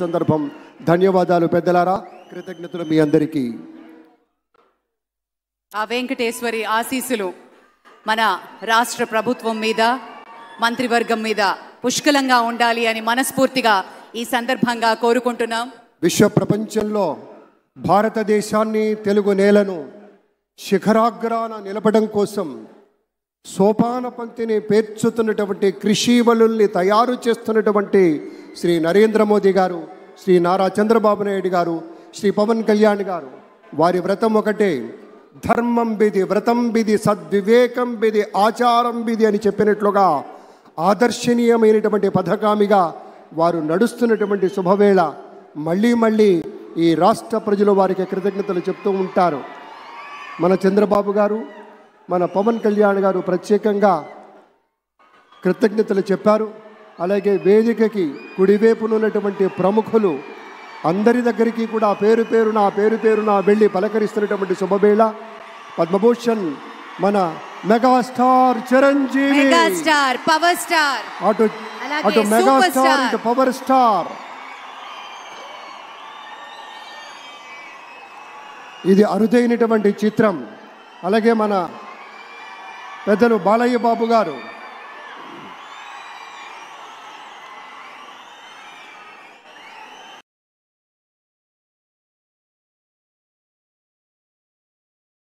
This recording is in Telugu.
సందర్భం ధన్యవాదాలు పెద్దలారా, కృతజ్ఞతలు మీ అందరికీ. ఆ వెంకటేశ్వరి ఆశీస్సులు మన రాష్ట్ర ప్రభుత్వం మీద, మంత్రివర్గం మీద పుష్కలంగా ఉండాలి అని మనస్ఫూర్తిగా ఈ సందర్భంగా కోరుకుంటున్నాం. విశ్వ ప్రపంచంలో భారతదేశాన్ని, తెలుగు నేలను శిఖరాగ్రాన నిలపడం కోసం సోపాన పంక్తిని పేర్చుతున్నటువంటి కృషివలుల్ని తయారు చేస్తున్నటువంటి శ్రీ నరేంద్ర మోదీ గారు, శ్రీ నారా చంద్రబాబు నాయుడు గారు, శ్రీ పవన్ కళ్యాణ్ గారు, వారి వ్రతం ఒకటే, ధర్మం బిది, వ్రతం బిది, సద్వివేకం బిది, ఆచారం బిది అని చెప్పినట్లుగా ఆదర్శనీయమైనటువంటి పథకామిగా వారు నడుస్తున్నటువంటి శుభవేళ మళ్ళీ మళ్ళీ ఈ రాష్ట్ర ప్రజలు వారికి కృతజ్ఞతలు చెప్తూ ఉంటారు. మన చంద్రబాబు గారు, మన పవన్ కళ్యాణ్ గారు ప్రత్యేకంగా కృతజ్ఞతలు చెప్పారు. అలాగే వేదికకి కుడివైపునున్నటువంటి ప్రముఖులు అందరి దగ్గరికి కూడా పేరు పేరున వెళ్ళి పలకరిస్తున్నటువంటి శుభవేళ. పద్మభూషణ్ మన megastar Chiranjeevi, megastar power star, అటు మెగాస్టార్ ఇటు పవర్ స్టార్. ఇది అరుదైనటువంటి చిత్రం. అలాగే మన పెద్దలు బాలయ్య బాబు గారు,